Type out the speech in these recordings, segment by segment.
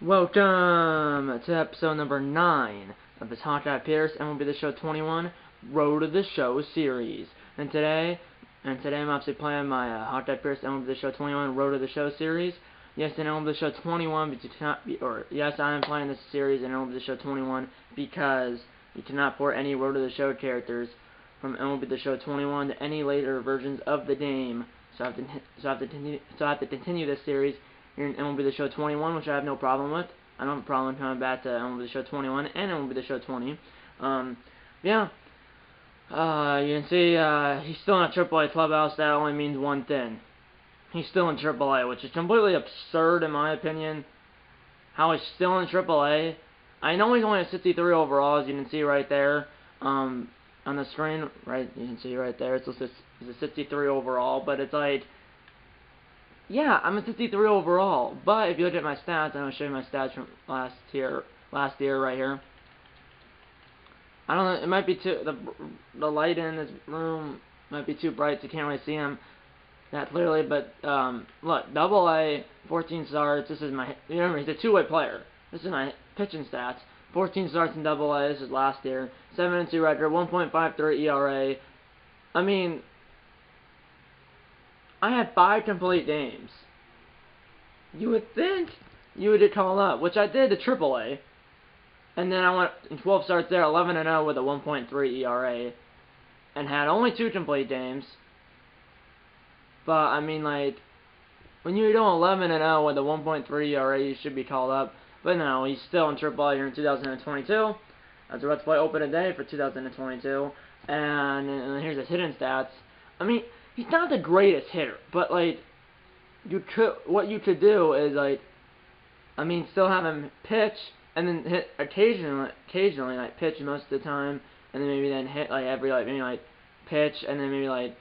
Welcome to episode number 9 of this Hawkeye Pierce MLB The Show 21 Road to the Show series. And today I'm actually playing my Hawkeye Pierce MLB The Show 21 Road to the Show series. Yes, in MLB The Show 21, but you cannot be, or yes, I am playing this series in MLB The Show 21 because you cannot port any Road to the Show characters from MLB The Show 21 to any later versions of the game. So I have to continue this series here in MLB The Show 21, which I have no problem with. I don't have a problem coming back to MLB The Show 21 and MLB The Show 20. You can see he's still in a AAA clubhouse. That only means one thing. He's still in AAA, which is completely absurd in my opinion. How he's still in AAA. I know he's only a 63 overall, as you can see right there on the screen. Right, you can see right there. It's he's a 63 overall, but it's like, yeah, I'm a 63 overall, but if you look at my stats, I'm going to show you my stats from last year right here. I don't know, it might be too, the light in this room might be too bright, so you can't really see him that clearly, but, look, AA, 14 starts, this is my, remember, he's a two-way player. This is my pitching stats. 14 starts in AA, this is last year. 7-2 record, 1.53 ERA. I mean, I had 5 complete games. You would think you would get called up, which I did to AAA. And then I went in 12 starts there, 11-0 with a 1.3 ERA. And had only 2 complete games. But, I mean, like, when you're doing 11-0 with a 1.3 ERA, you should be called up. But no, he's still in AAA here in 2022. As a Let's Play open today for 2022. And here's his hitting stats. I mean, he's not the greatest hitter, but like, what you could do is like, I mean, still have him pitch and then hit occasionally like pitch most of the time, and then maybe then hit like every like maybe like pitch and then maybe like,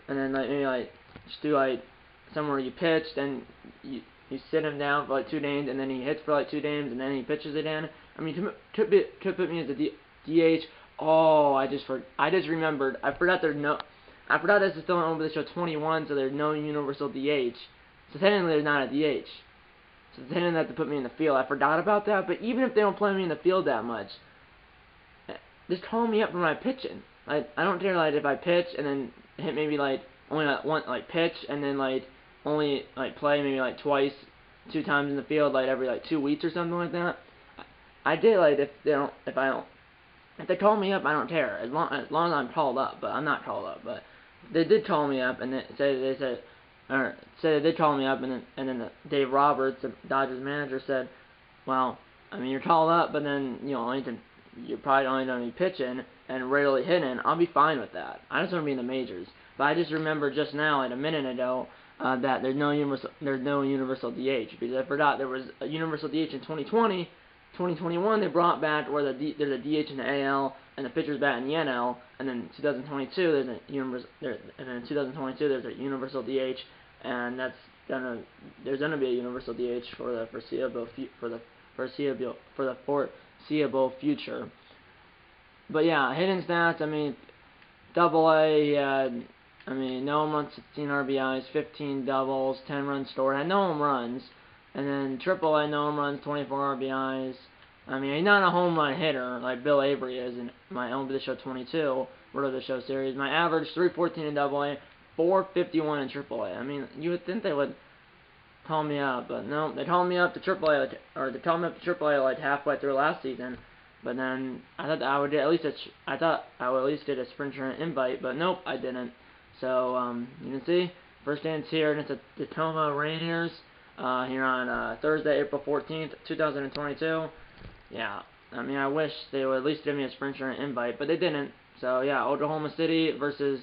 and then like maybe like just do like somewhere you pitch, then you sit him down for like 2 games, and then he hits for like 2 games, and then he pitches again. I mean, could put me as a DH. Oh, I just remembered. I forgot this is still on MLB The Show 21, so there's no universal DH. So technically there's not a DH. So they didn't have to put me in the field. I forgot about that, but even if they don't play me in the field that much, just call me up for my pitching. Like, I don't care like if I pitch and then hit maybe like only one like pitch and then like only like play maybe like 2 times in the field like every like 2 weeks or something like that. I did like if they call me up, I don't care as long as I'm called up, but I'm not called up. But they did call me up, and they said they did call me up, and then Dave Roberts, the Dodgers manager, said, well, I mean, you're called up, but then you're probably only going to be pitching and rarely hitting. I'll be fine with that. I just want to be in the majors. But I just remembered just now, like a minute ago, that there's no universal DH, because I forgot there was a universal DH in 2020. 2021 they brought back where there's a DH in the AL and the pitcher's bat in the NL, and then 2022 there's a universal DH, and there's gonna be a universal DH for the foreseeable future. But yeah, hitting stats. I mean, AA, he had, I mean, no home runs, 16 RBIs, 15 doubles, 10 runs scored. Had no home runs. And then AAA, no home runs, 24 RBIs. I mean, he's not a home run hitter like Bill Avery is in my MLB The Show 22 Road to the Show series. My average, 314 in AA, 451 in AAA. I mean, you would think they would call me up, but no, they called me up to AAA, like halfway through last season. But then I thought I would get at least a spring training invite, but nope, I didn't. So you can see first game's here, and it's a Tacoma Rainiers. Here on Thursday, April 14th, 2022. Yeah, I mean, I wish they would at least give me a spring training invite, but they didn't. So, yeah, Oklahoma City versus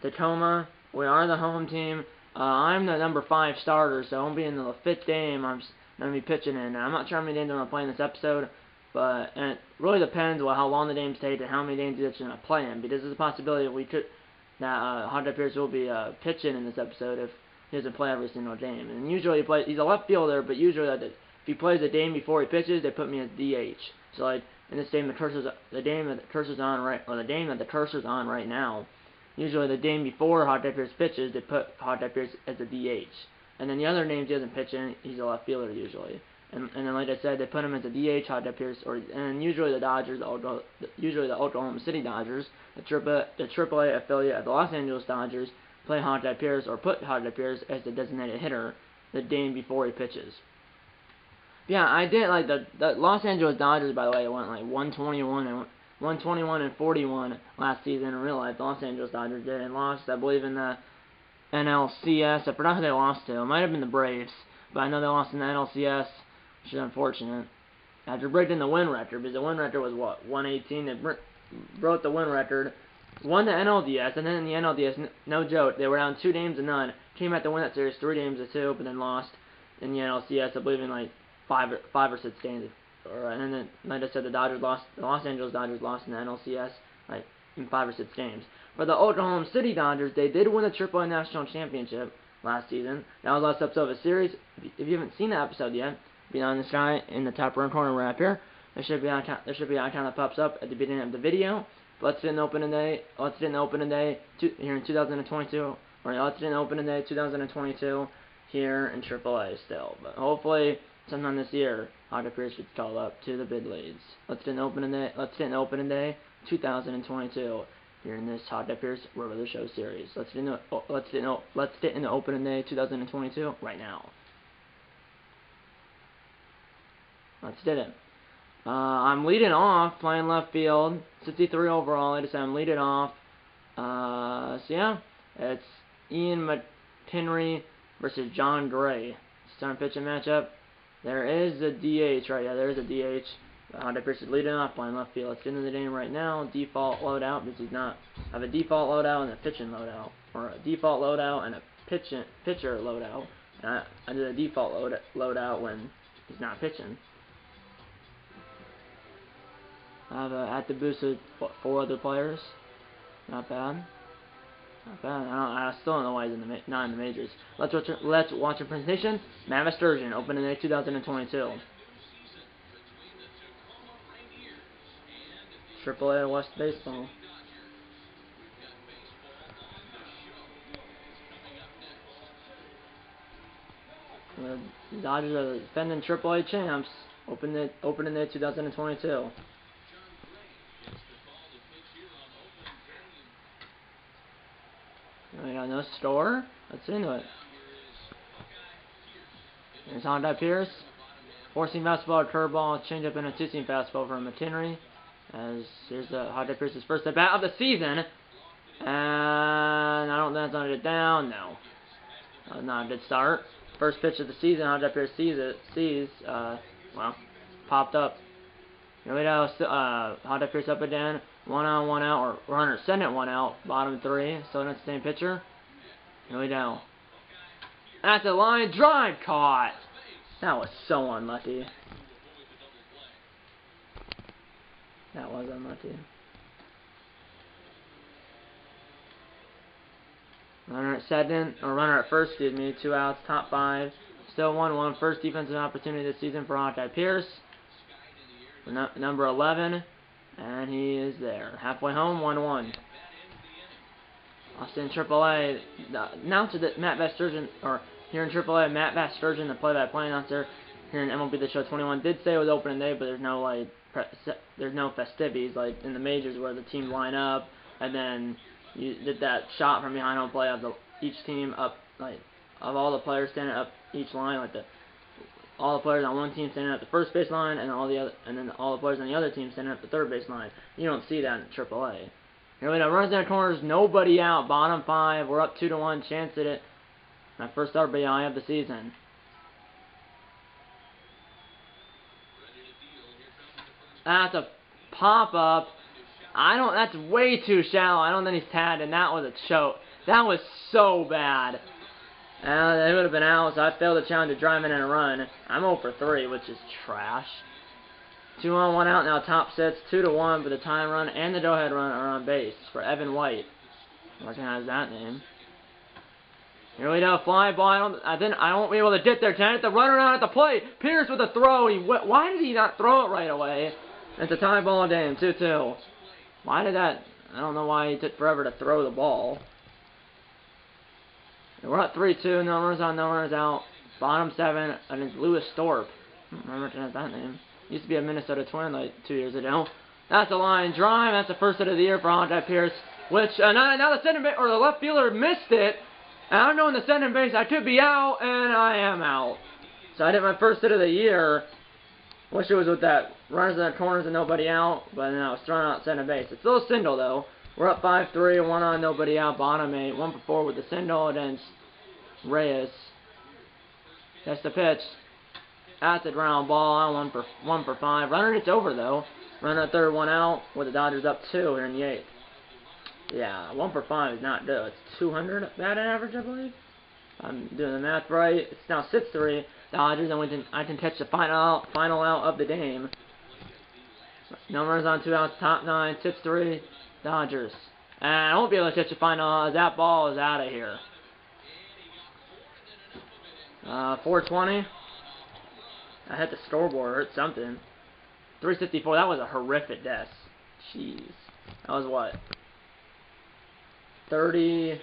Tacoma. We are the home team. I'm the number 5 starter, so I'll be in the 5th game I'm going to be pitching in. I'm not sure how many games I'm going to play in this episode, but it really depends on how long the games take and how many games he's going to play in, because there's a possibility that Hawkeye Pierce will be pitching in this episode if he doesn't play every single game. And usually he's a left fielder, but usually if he plays the game before he pitches, they put me as DH. So like in this game, the game that the cursor's on right now, usually the game before Hawkeye Pierce pitches, they put Hawkeye Pierce as a DH. And then the other names he doesn't pitch in, he's a left fielder usually. and then like I said, they put him as a DH. Hot Pierce, and usually the Dodgers, usually the Oklahoma City Dodgers, the AAA affiliate of the Los Angeles Dodgers, play Hot Pierce or put Hot Pierce as the designated hitter the day before he pitches. Yeah, I did like the Los Angeles Dodgers, by the way, went like 121 and 41 last season in real life. The Los Angeles Dodgers did, and lost, I believe, in the NLCS. I forgot who they lost to. It might have been the Braves, but I know they lost in the NLCS, which is unfortunate. After breaking the win record, because the win record was what, 118. They broke the win record, won the NLDS, and then in the NLDS, no joke, they were down 2-0, came back to win that series 3-2, but then lost in the NLCS, I believe in like 5 or 6 games. And then, like I said, the Los Angeles Dodgers lost in the NLCS like in 5 or 6 games. For the Oklahoma City Dodgers, they did win the AAA National Championship last season. That was the last episode of a series. If you haven't seen that episode yet, be on this guy in the top right corner right up here. There should be an icon that pops up at the beginning of the video. But let's do an opening day. Let's do an opening day here in 2022. Or let's do an opening day 2022 here in AAA still. But hopefully sometime this year, Hot Pierce gets called up to the big leagues. Let's do an opening day. Let's do an opening day 2022 here in this Hot Pierce regular show series. Let's do an opening day 2022 right now. Let's do it. I'm leading off, playing left field, 63 overall. I decided I'm leading off. So yeah, it's Ian McHenry versus John Gray. Starting pitching matchup. There is a DH right. Yeah, there is a DH. Hot Pierce is leading off, playing left field. Let's get into the game right now. Default loadout, because he's not. I have a default loadout and a pitching loadout, or a default loadout and a pitcher loadout. And I did a default loadout when he's not pitching. I have active boost with 4 other players. Not bad. Not bad. I still don't know why he's not in the majors. Let's watch a presentation. Matt Sturgeon, opening day 2022. AAA West Baseball. The Dodgers are the defending AAA champs. Opening day 2022. We got no store. Let's into it. Here's Hot Pierce. 4-seam fastball, curveball, changeup, and a 2-seam fastball from McHenry. As here's the Hot Pierce's first at bat of the season. And I don't think that's going to get down. No. That was not a good start. First pitch of the season, Hot Pierce popped up. Here we go. Hot Pierce up and down. 1 on, 1 out, or runner send it 1 out. Bottom 3. Still not the same pitcher. Here we go. That's a line drive caught. That was so unlucky. That was unlucky. Runner at second, or runner at first, excuse me. 2 outs, top 5. Still 1-1. First defensive opportunity this season for Hot Pierce. Number 11. And he is there. Halfway home, 1-1. Austin AAA. Announcer that Matt Vasturgeon, or here in AAA, Matt Vasturgeon, the play-by-play announcer here in MLB The Show 21, did say it was opening day, but there's no like there's no festivities like in the majors where the teams line up and then you did that shot from behind home play of each team up, like of all the players standing up each line, like all the players on one team standing at the first base line, and then all the players on the other team standing at the third base line. You don't see that in AAA. Here we go, runs down corners, nobody out, bottom 5. We're up 2-1, chance at it. My first RBI of the season. That's a pop up. That's way too shallow. I don't think he's tagged, and that was a choke. That was so bad. It would have been out, so I failed the challenge to drive in and a run. I'm 0 for 3, which is trash. 2 on, 1 out, now top sets, 2-1, but the tying run and the go-ahead run are on base for Evan White. I recognize that name. Here we go, fly ball. I won't be able to get there. Can I get the runner out at the plate? Pierce with a throw. Why did he not throw it right away? It's a tie ball game, 2-2. Why did that? I don't know why he took forever to throw the ball. And we're at 3-2. No runners on, no runners out. Bottom 7 against Lewis Storp. I recognize that name. Used to be a Minnesota Twin like 2 years ago. That's a line drive. That's the first hit of the year for Honda Pierce. Which now the center or the left fielder missed it. And I don't know in the center base I could be out, and I am out. So I did my first hit of the year. Wish it was with that runners in the corners and nobody out, but then I was thrown out center base. It's still a single though. We're up 5-3, 1 on, nobody out. Bottom 8, 1 for 4 with the single against Reyes. That's the pitch. That's a ground ball. 1 for 5. Runner gets over though. Runner at third, 1 out with the Dodgers up 2 here in the 8th. Yeah, 1 for 5 is not good. It's 200 batting average, I believe. I'm doing the math right. It's now 6-3 Dodgers, and I can catch the final out of the game. No runners on 2 outs, top 9, 6-3 Dodgers. And I won't be able to catch the final out as that ball is out of here. 420. I hit the scoreboard, hurt something. 354, that was a horrific death. Jeez. That was what? 30.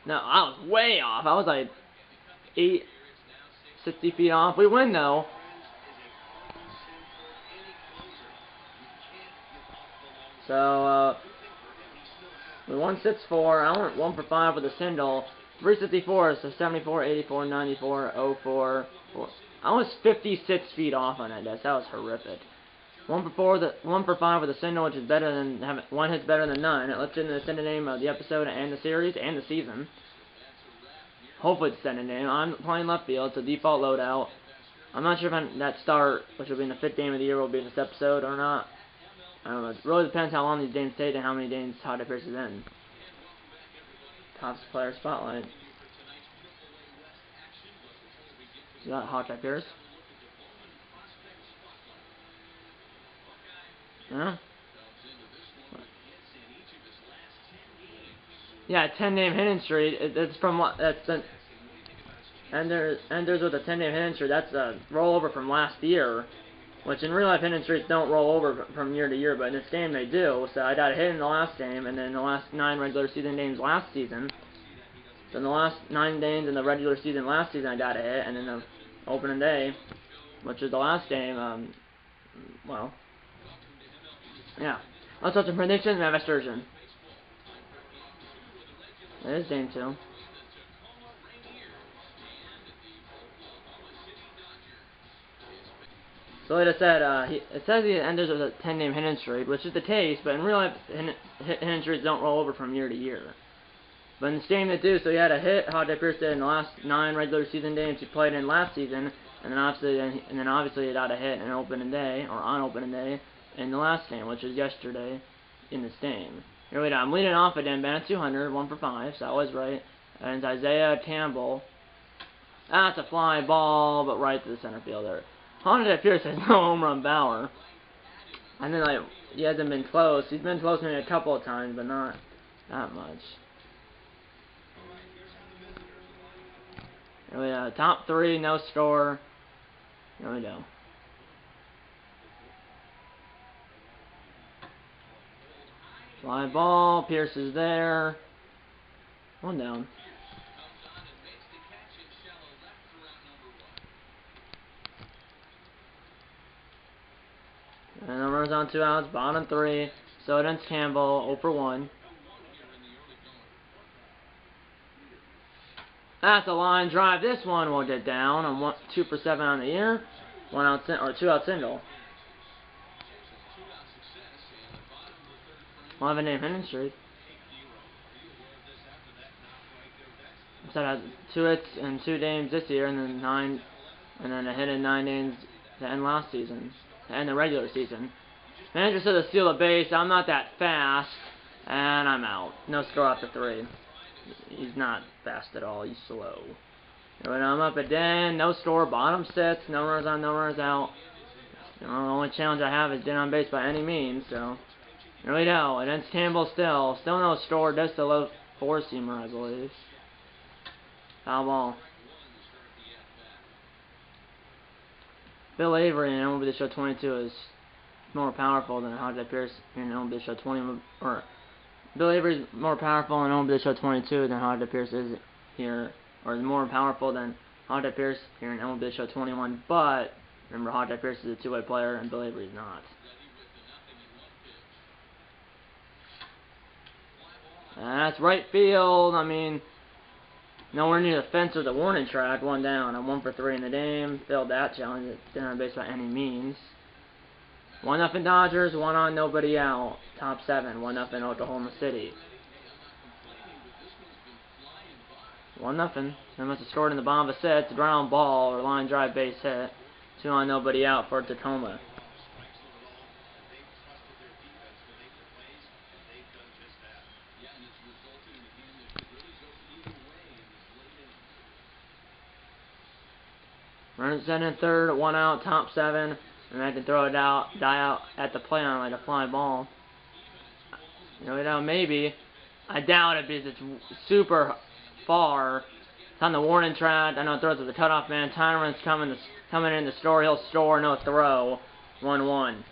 No, I was way off. I was like 60 feet off. We win though. So we won 6-4. I went 1 for 5 with a single. 354, so 74, 84, 94, 04. I was 56 feet off on that desk. That was horrific. 1 for 5 with a single, which is better than having 1 hit's better than none. It lets in the sender name of the episode and the series and the season. Hopefully it's sender name. I'm playing left field, so default loadout. I'm not sure if that start, which will be in the 5th game of the year, will be in this episode or not. I don't know. It really depends how long these games take and how many games Todd Pierce is in. Topps player spotlight. You got Hawkeye Pierce? Yeah. Yeah, 10-name hitting streak. It's from what? That's the Enders with a 10-name hitting streak. That's a rollover from last year, which in real life hitting streaks don't roll over from year to year, but in this game they do. So I got a hit in the last game, and then the last 9 regular season games last season. So in the last 9 games in the regular season last season I got a hit, and then the opening day, which is the last game. Well. Yeah. Let's watch some predictions and have a sturgeon. It is game 2. So like I said, it says the Enders with a 10-name hitting streak, which is the case, but in real life, hitting streaks don't roll over from year to year. But in this game they do, so he had a hit, Hawkeye Pierce did in the last 9 regular season games he played in last season, and then obviously he got a hit in opening day, or on opening day, in the last game, which is yesterday in this game. Here we go. I'm leading off again, Ben at 200, 1 for 5, so I was right. And it's Isaiah Campbell. That's a fly ball, but right to the center fielder. Hawkeye Pierce has no home run power. And then, like, he hasn't been close. He's been close maybe a couple of times, but not that much. Here we go. Top 3, no score. Here we go. Fly ball, Pierce is there. 1 down. And the runners on 2 outs, bottom 3. So it ends Campbell, 0 for 1. That's a line drive. This one will get down. I'm 2 for 7 on the year. 1 out or 2 out single. 11-name hitting streak. So I had 2 hits in 2 games this year, and then a hit in 9 games to end last season, to end the regular season. Manager said to steal a base. I'm not that fast, and I'm out. No score after 3. He's not fast at all. He's slow. When I'm up again, no score, bottom 6, no runners on, no runners out. You know, the only challenge I have is getting on base by any means, so. Here we go. It ends Campbell still. Still no score, just a low 4-seamer, I believe. Foul ball. Bill Avery in MLB The Show 22 is more powerful than Hawkeye Pierce in MLB The Show 20. Or Bill Avery is more powerful in MLB The Show 22 than Hawkeye Pierce is here, or is more powerful than Hawkeye Pierce here in MLB The Show 21. But Remember, Hawkeye Pierce is a two-way player, and Billy Avery's not. And that's right field. I mean, nowhere near the fence or the warning track. One down. I'm 1 for 3 in the game. Failed that challenge. Didn't on base by any means. 1-0 Dodgers. 1 on, nobody out. Top 7. 1-0 Oklahoma City. 1-0. They must have scored in the bottom of the set. Ground ball or line drive base hit. 2 on, nobody out for Tacoma. Runners in and third, 1 out, top 7, and I can throw it out, die out at the plate on like a fly ball. You know, maybe. I doubt it because it's super far. It's on the warning track. I know it throws to the cutoff man. Tyron's coming in the store. He'll store, no throw. 1-1.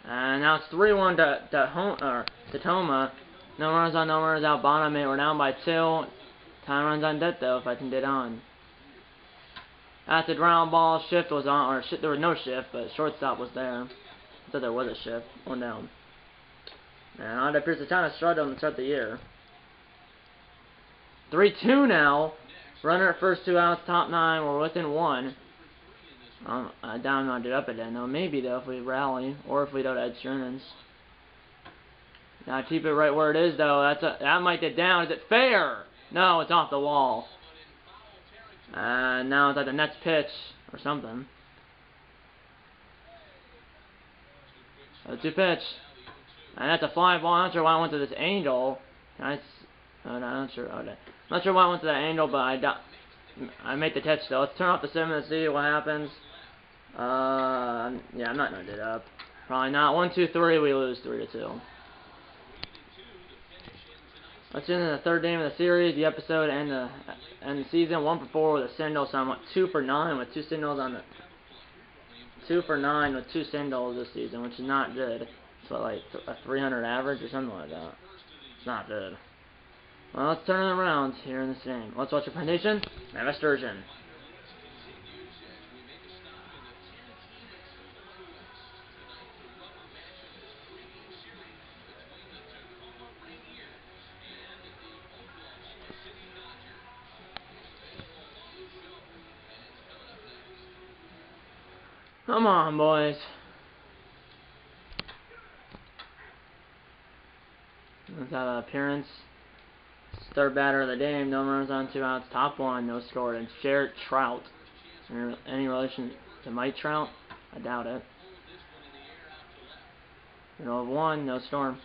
And now it's 3-1 to Tacoma. No runners on, no runners out. Bottom 8. We're down by 2. Time runs on debt though if I can get on. That's the ground ball. Shift was on, or there was no shift, but shortstop was there. I thought there was a shift. 1 down. And it appears to kind of struggle to start the year. 3-2 now. Runner at first, 2 outs, top 9. We're within 1. I doubt I'm not up again though. Maybe though if we rally or if we don't add Shernans. Now keep it right where it is though. That might get down. Is it fair? No, it's off the wall. And now it's like the next pitch or something. 2 pitch. And that's a fly ball. I'm not sure why I went to this angle. I'm not sure. Okay. I'm not sure why I went to that angle, but I made the catch though. Let's turn off the sim and see what happens. Yeah, I'm not gonna get up. Probably not. 1, 2, 3. We lose 3-2. Let's get into the third game of the series, the episode, and the season. 1 for 4 with a single, so I'm 2 for 9 with 2 singles on the 2 for 9 with 2 singles this season, which is not good. It's what, like a 300 average or something like that. It's not good. Well, let's turn it around here in this game. Let's watch the presentation. Matt Sturgeon. Come on, boys. Let's have an appearance. Third batter of the game. No runners on, 2 outs. Top 1. No score. And Jarrett Trout. Any relation to Mike Trout? I doubt it. Middle of 1. No storm.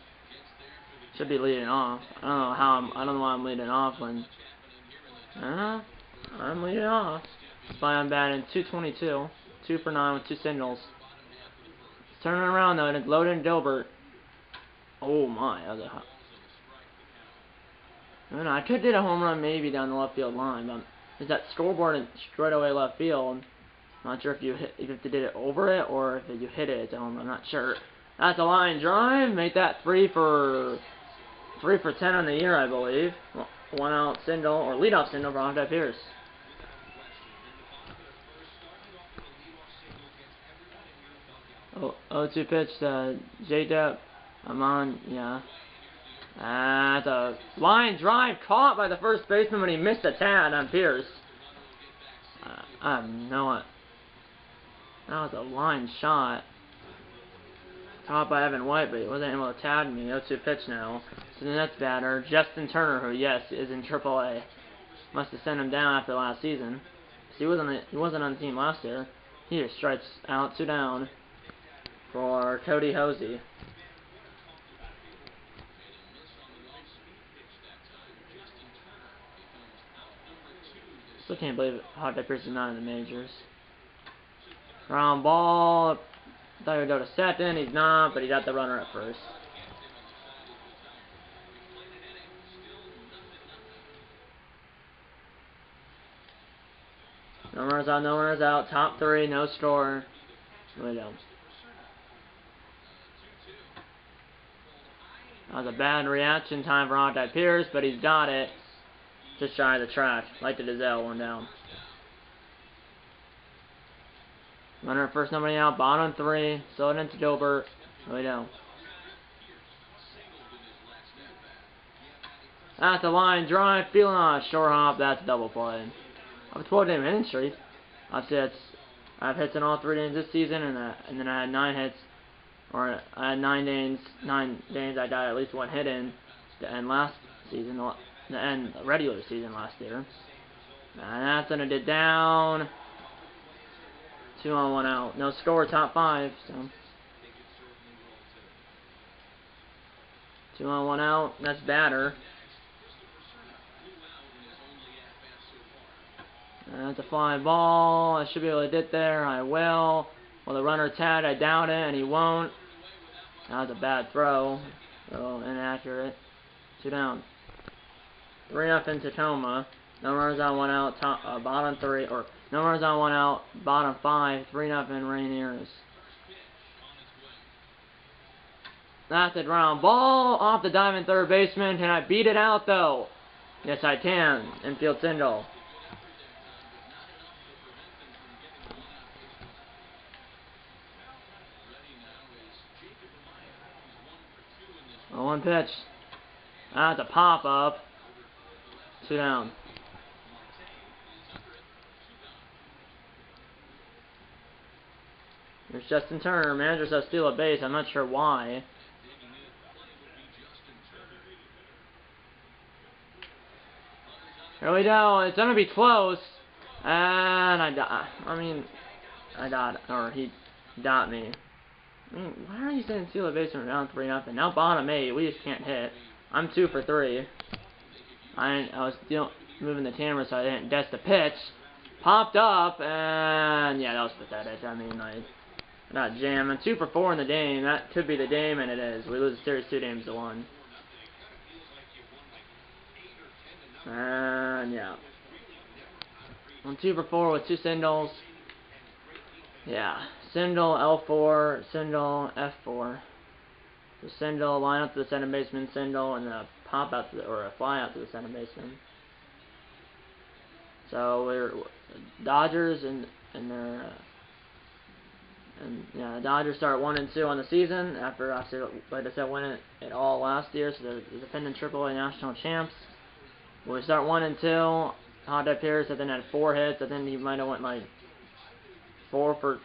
Should be leading off. I don't know how. I don't know why I'm leading off when. I'm leading off. That's why I'm batting 222. 2 for 9 with 2 singles. It's turning around though, and it's loaded in Gilbert. Oh my, that was a I don't know, I could get a home run maybe down the left field line, but there's that scoreboard in straight away left field. Not sure if you did it over it or if you hit it at home. I'm not sure. That's a line drive. Make that 3 for 10 on the year, I believe. 1 out single or leadoff single for Hawkeye Pierce. 0-2 pitch to J-Dep. I'm on, yeah. That's a line drive caught by the first baseman when he missed a tad on Pierce. I know it. That was a line shot. Caught by Evan White, but he wasn't able to tag me. 0-2 pitch now. So the next batter, Justin Turner, who, yes, is in AAA. Must have sent him down after last season. He wasn't on the team last year. He just strikes out, 2 down. For Cody Hosey. Still can't believe it. Hawkeye Pierce is not in the majors. Ground ball. Thought he would go to second. He's not, but he got the runner at first. No runners on, no runners out. Top 3, no score. Really don't. That was a bad reaction time for Hawkeye Pierce, but he's got it. Just shy of the track. Like the Dizelle, 1 down. Runner at first, nobody out. Bottom 3. Slow it into Dilbert. No, we don't. At the line, drive, feeling on a short hop. That's a double play. I have a 12-game hitting streak. Obviously, I have hits in all 3 games this season, and then I had 9 hits, or I had 9 games. 9 games I got at least 1 hit in the end last season, the end regular season last year. And that's when it did down. 2 on 1 out. No score, top 5. So 2 on 1 out. That's batter. That's a fly ball. I should be able to get there. I will. Well, the runner tagged. I doubt it, and he won't. That was a bad throw. So inaccurate. 2 down. 3-0 Tacoma. No runners on 1 out. Bottom 3, or no runners on 1 out. Bottom 5. 3-0 Rainiers. That's a ground ball off the diamond third baseman. Can I beat it out though? Yes, I can. Infield single. Oh, 1 pitch. That's a pop up. 2 down. There's Justin Turner. Manager says steal a base. I'm not sure why. Here we go. It's gonna be close. And I got, or he got me. I mean, why are you saying steal a base when we're down 3-0? Now bottom 8. We just can't hit. I'm 2 for 3. I was moving the camera so I didn't guess the pitch. Popped up, and yeah, that was pathetic. I mean, like, not jamming. 2 for 4 in the game. That could be the game, and it is. We lose the series 2-1. And yeah, I'm 2 for 4 with 2 singles. Yeah, single L4, single F4. The single, line up to the center baseman, single, and a pop out to the, or a fly out to the center baseman. So we're Dodgers and their yeah, the Dodgers start 1-2 on the season after like I said, winning it all last year. So they're the defending AAA national champs. When we start 1-2, Hot Pierce I think had 4 hits. I think he might have went like 4 for.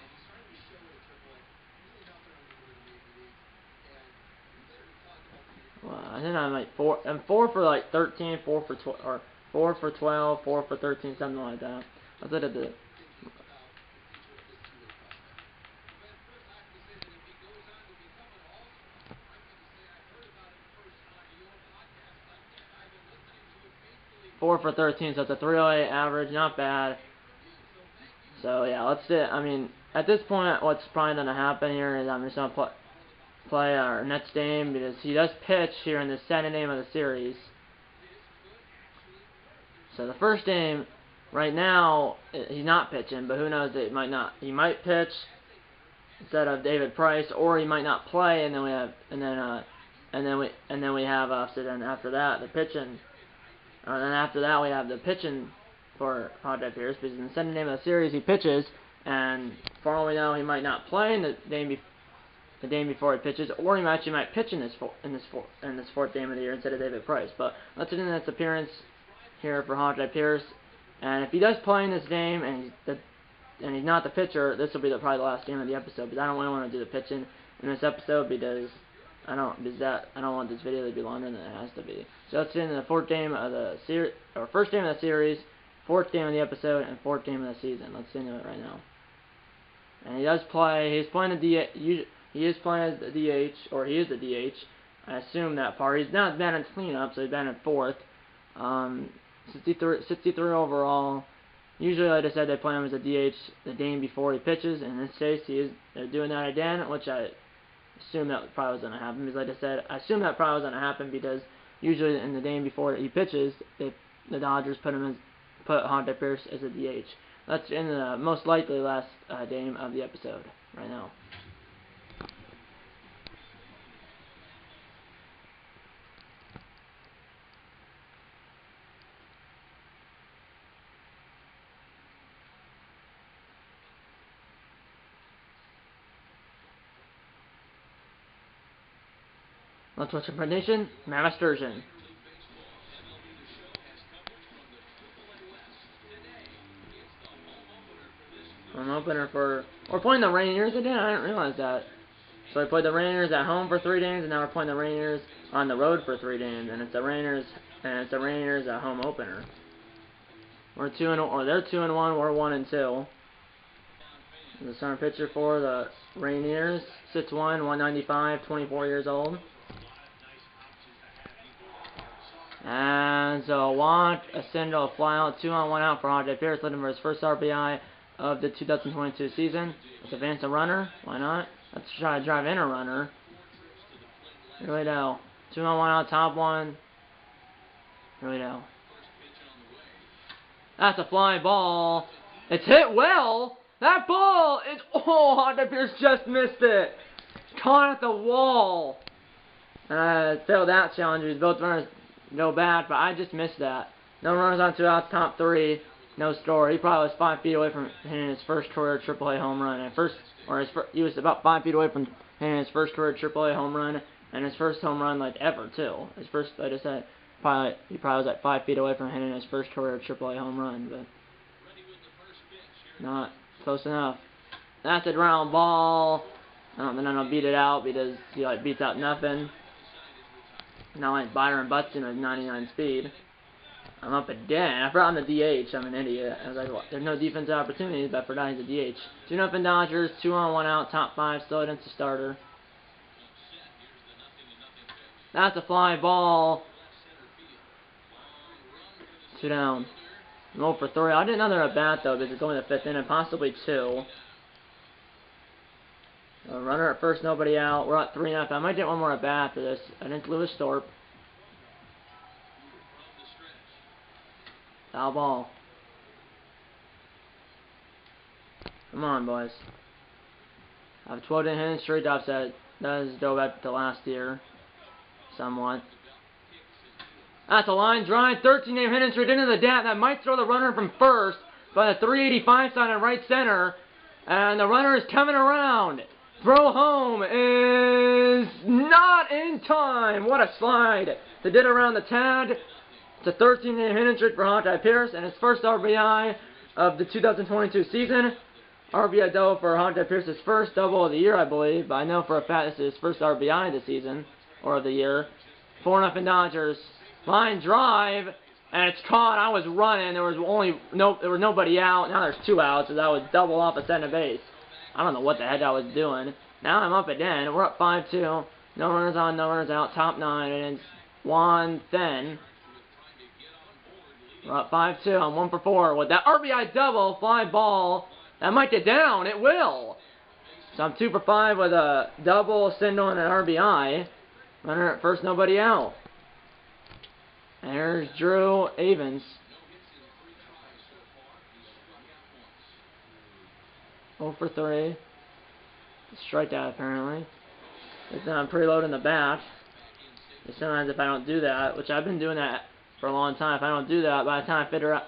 Well, I think I'm like 4 for like 13, 4 for 12, or 4 for 12, 4 for 13, something like that. That's what I did. 4 for 13, so it's a 308 average, not bad. So yeah, let's see. I mean, at this point, what's probably going to happen here is I'm just going to play our next game because he does pitch here in the second game of the series. So the first game, right now, he's not pitching, but who knows? It might not. He might pitch instead of David Price, or he might not play, and then we have, and then we have so then after that the pitching. And then after that, we have the pitching for Hot Pierce, because in the second game of the series, he pitches, and for all we know, he might not play in the game before he pitches, or he actually might pitch in this fourth game of the year instead of David Price. But let's get into this appearance here for Hot Pierce, and if he does play in this game, and he's not the pitcher, this will be probably the last game of the episode, because I don't really want to do the pitching in this episode, because I don't want this video to be longer than it has to be. So let's get into the fourth game of the series, or first game of the series, fourth game of the episode, and fourth game of the season. Let's get into it right now. And he does play. He's playing he is playing as the DH, or he is the DH. I assume that part. He's not batting cleanup, so he's batting fourth. 63 overall. Usually, like I said, they play him as a DH the game before he pitches. In this case, they're doing that again, which I assume that probably was going to happen, because like I said, I assume that probably was going to happen because usually in the game before he pitches, the Dodgers put Hot Pierce as a DH. That's in the most likely last game of the episode right now. Let's watch the prediction. Mammoth Sturgeon. Home opener for... We're playing the Rainiers again? I didn't realize that. So we played the Rainiers at home for 3 games, and now we're playing the Rainiers on the road for 3 games, and it's the Rainiers at home opener. We're 2-1, or they're 2-1, we're 1-2. The starting pitcher for the Rainiers, 6'1", 195, 24 years old. And so want a single, fly out, 2-on-1 out for Andre Pierce, looking for his first RBI of the 2022 season. Let's advance a runner. Why not? Let's try to drive in a runner. Here we go. 2-on-1 out, top one. Here we go. That's a fly ball. It's hit well. That ball is... Oh, Andre Pierce just missed it. Caught at the wall. Failed that challenge. He's both runners go back, but I just missed that. No runners on 2 outs, top 3. No score. He probably was 5 feet away from hitting his first career AAA home run. He was about 5 feet away from hitting his first career AAA home run, and his first home run like ever too. His first, like I said, he probably was like 5 feet away from hitting his first career AAA home run, but not close enough. That's a ground ball. I don't think I'm gonna beat it out because he like beats out nothing. Not like Byron Buxton with 99 speed. I'm up a dead. I forgot I'm the DH. I'm an idiot. I was like, well, there's no defensive opportunities, but I forgot he's a DH. 2-0 Dodgers, 2-on-1 out, top 5, still against the starter. That's a fly ball. 2 down. 0 for 3. I did another at bat though because it's only the 5th inning, possibly 2. A runner at first, nobody out. We're at 3-0. I might get one more at bat after this. Against Lewis Thorpe. Foul ball. Come on, boys. I have 12 hitting straight offset. That does go back to last year. Somewhat. That's a line drive. 13 game hitting straight into the gap. That might throw the runner from first. But a 385 sign in right center. And the runner is coming around. Throw home is not in time. What a slide. They did around the tag. It's a 13-game hitting streak for Hawkeye Pierce and his first RBI of the 2022 season. RBI double for Hawkeye Pierce's first double of the year, I believe. But I know for a fact this is his first RBI of the season, or of the year. 4-0 Dodgers. Line drive, and it's caught. I was running. There was nobody out. Now there's 2 outs, so that was double off of center base. I don't know what the heck I was doing. Now I'm up again. We're up 5-2. No runners on, no runners out. Top 9, and it's Juan Then. We're up 5-2. I'm 1 for 4 with that RBI double, fly ball. That might get down. It will. So I'm 2 for 5 with a double, a single, and an RBI. Runner at first, nobody out. And here's Drew Avens. 0 for 3. Strikeout apparently. But then I'm preloading the bat. And sometimes if I don't do that, which I've been doing that for a long time, if I don't do that, by the time I figure out,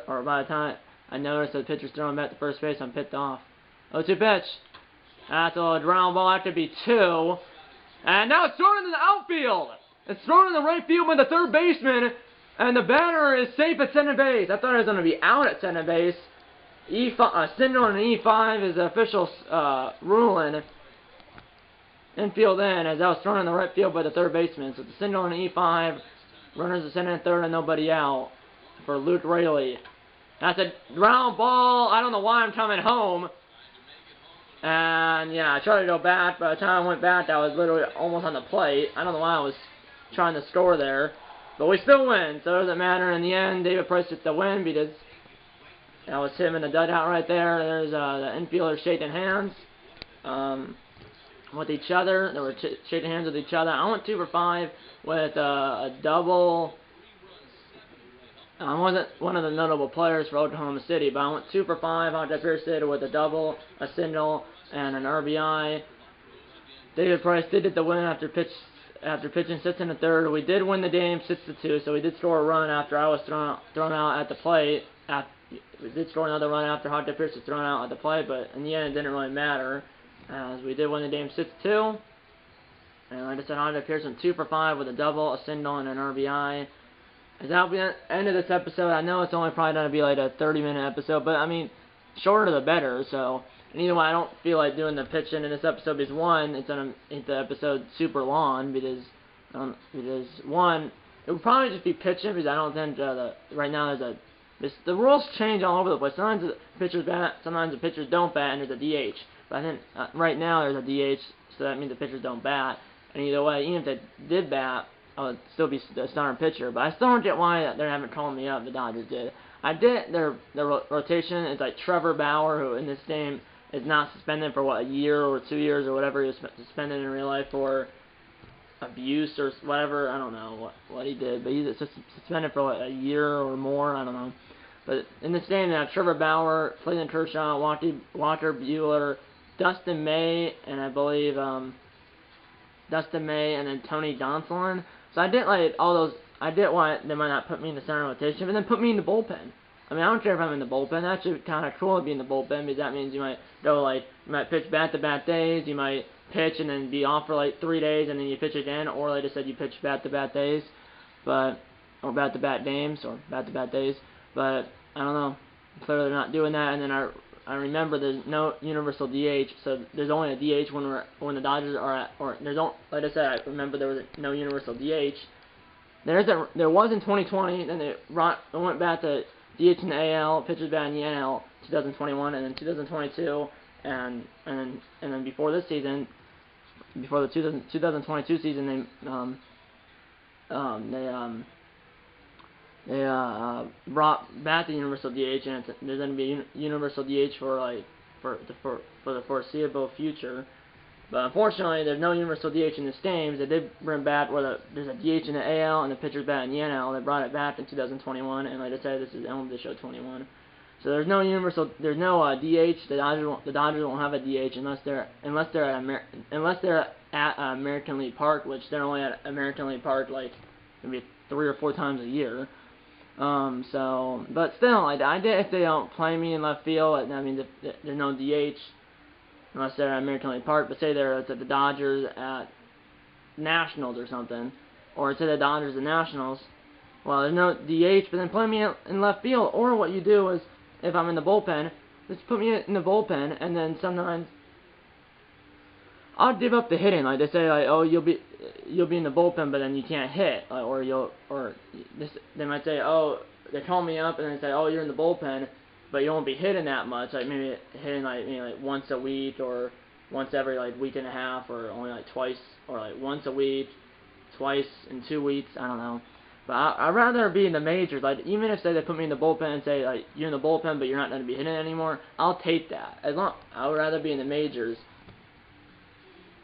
or by the time I notice that the pitcher's throwing back to first base, I'm picked off. 0-2 pitch. That's a ground ball. That could be 2. And now it's thrown into the outfield. It's thrown in the right field by the third baseman, and the batter is safe at center base. I thought it was going to be out at center base. Single on an E5 is the official ruling. Infield in, as that was thrown in the right field by the third baseman. So it's a single on an E5. Runners at center and third, and nobody out for Luke Raley. That's a ground ball. I don't know why I'm coming home. And yeah, I tried to go back. By the time I went back, I was literally almost on the plate. I don't know why I was trying to score there. But we still win, so it doesn't matter. In the end, David Price gets the win because that was him in the dugout right there. There's the infielders shaking hands with each other. They were shaking hands with each other. I went 2 for 5 with a double. I wasn't one of the notable players for Oklahoma City, but I went 2 for 5 on Jeff Pierce did with a double, a single, and an RBI. David Price did get the win after pitching 6 in the third. We did win the game 6-2, so we did score a run after I was thrown out at the plate. We did score another run after Hawkeye Pierce was thrown out at the plate, but in the end it didn't really matter, as we did win the game 6-2. And like I said, Hawkeye Pierce went 2 for 5 with a double, a single, and an RBI. And that'll be the end of this episode. I know it's only probably going to be like a 30-minute episode, but I mean, shorter the better. So, and either way, I don't feel like doing the pitching in this episode because one, it's going to make the episode super long because one, it would probably just be pitching because I don't think right now the rules change all over the place. Sometimes the pitchers bat, sometimes the pitchers don't bat, and there's a DH. But I think right now there's a DH, so that means the pitchers don't bat. And either way, even if they did bat, I would still be the starting pitcher. But I still don't get why they haven't called me up. The Dodgers did. I did their rotation is like Trevor Bauer, who in this game is not suspended for a year or 2 years or whatever he was suspended in real life for abuse or whatever. I don't know what he did, but he's suspended for a year or more. I don't know. But in this game, they have Trevor Bauer, Clayton Kershaw, Walker Buehler, Dustin May, and I believe Dustin May, and then Tony Gonsolin. So I didn't like all those. I didn't want they might not put me in the center rotation, but then put me in the bullpen. I mean, I don't care if I'm in the bullpen. That's actually kind of cool to be in the bullpen because that means you might you might pitch back-to-back days. You might pitch and then be off for like 3 days and then you pitch again, or like I said, you pitch back-to-back days, or back-to-back games, or back-to-back days. But I don't know. Clearly they're not doing that. And then I remember there's no universal DH, so there's only a DH when the Dodgers are at, or like I said, I remember there was no universal DH. There was in 2020, then they went back to DH in the AL, pitchers back in the NL 2021, and then 2022, and then before this season, before the 2022 season, they brought back the universal DH, and there's going to be a universal DH for the foreseeable future. But unfortunately, there's no universal DH in this game. They did bring back there's a DH in the AL and the pitcher's bat in the NL. They brought it back in 2021, and like I said, this is MLB Show 21. So there's no DH. The Dodgers won't have a DH unless they're at American League Park, which they're only at American League Park like maybe 3 or 4 times a year. But still, I did if they don't play me in left field. I mean, there's no DH. Unless they're at American League Park, but say they're at the Dodgers at Nationals or something, or say the Dodgers at Nationals, well, there's no DH, but then play me in left field. Or what you do is, if I'm in the bullpen, just put me in the bullpen, and then sometimes I'll give up the hitting. Like they say, like, oh, you'll be in the bullpen, but then you can't hit, they might say, oh, they call me up and they say, oh, you're in the bullpen, but you won't be hitting that much, like maybe hitting like once a week or once every week and a half, or only twice, or once a week, twice in 2 weeks. I don't know. But I'd rather be in the majors. Like even if say they put me in the bullpen and say you're in the bullpen, but you're not going to be hitting anymore, I'll take that. I would rather be in the majors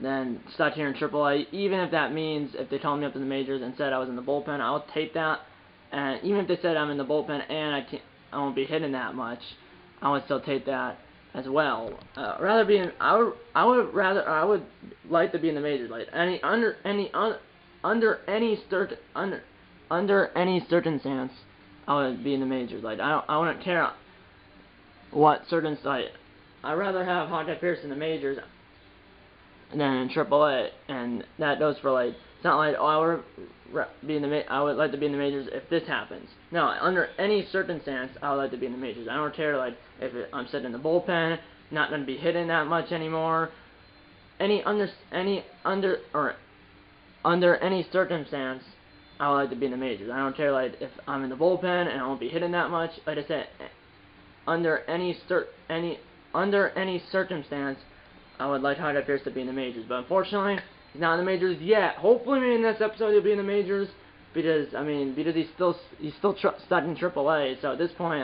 than stuck here in AAA. Even if that means if they called me up in the majors and said I was in the bullpen, I'll take that. And even if they said I'm in the bullpen and I won't be hitting that much, I would still take that as well. I would like to be in the majors. Like under any circumstance, I would be in the majors. Like I wouldn't care what circumstance. I'd rather have Hawkeye Pierce in the majors than in AAA, and that goes for it's not like, oh, I would like to be in the majors if this happens. No, under any circumstance, I would like to be in the majors. I don't care if I'm sitting in the bullpen, not going to be hitting that much anymore. Under any circumstance, I would like to be in the majors. I don't care if I'm in the bullpen and I won't be hitting that much. Like I said, under any circumstance, I would like Hawkeye Pierce to be in the majors. But unfortunately, he's not in the majors yet. Hopefully, maybe in this episode he'll be in the majors because he's still stuck in AAA. So at this point,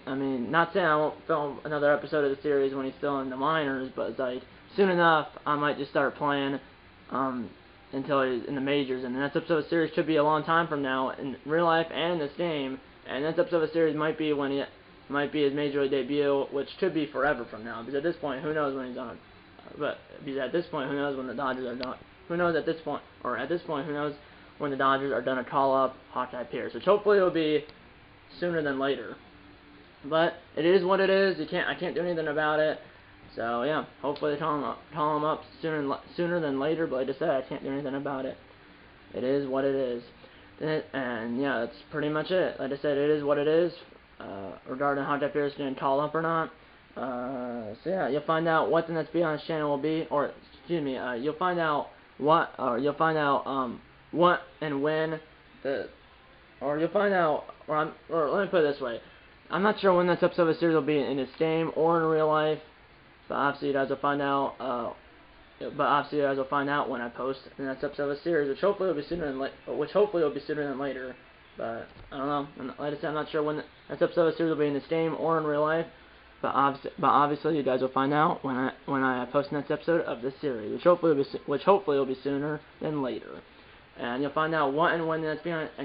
not saying I won't film another episode of the series when he's still in the minors, but it's soon enough I might just start playing until he's in the majors. And the next episode of the series could be a long time from now in real life and in this game. And the next episode of the series might be his major league debut, which could be forever from now. Because at this point, who knows when he's on? But because at this point, who knows when the Dodgers are done? Who knows at this point who knows when the Dodgers are going to call up Hawkeye Pierce? Which hopefully will be sooner than later. But it is what it is. I can't do anything about it. So yeah, hopefully they call him up sooner than later. But like I said, I can't do anything about it. It is what it is. And yeah, that's pretty much it. Like I said, it is what it is. Regarding how Jeff Pierce is going to call up or not. So yeah, you'll find out what the next video on this channel will be, or excuse me, you'll find out what and when you'll find out, or let me put it this way, I'm not sure when this episode of the series will be in this game or in real life, but obviously you guys will find out. When I post the next episode of the series, which hopefully will be sooner than later. But I don't know. And like I said, I'm not sure when the next episode of the series will be in this game or in real life. But obviously you guys will find out when I post the next episode of this series, which hopefully will be sooner than later. And you'll find out what and when the next video, the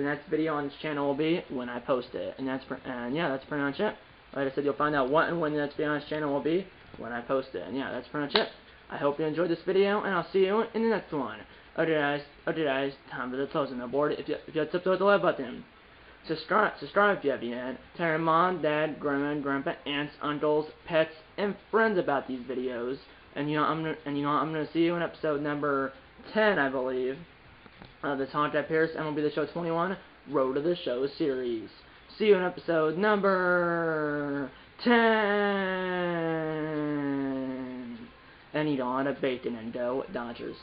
next video on this channel will be when I post it. And that's pretty much it. Like I said, you'll find out what and when the next video on this channel will be when I post it. And yeah, that's pretty much it. I hope you enjoyed this video, and I'll see you in the next one. Okay guys, time for the closing board. If you had to hit the like button. Subscribe if you haven't yet. Tell your mom, dad, grandma, grandpa, aunts, uncles, pets, and friends about these videos. And I'm gonna see you in episode number 10, I believe, of the Jeff Pierce MLB The Show 21 Road to the Show series. See you in episode number 10. And eat on a bacon and go Dodgers.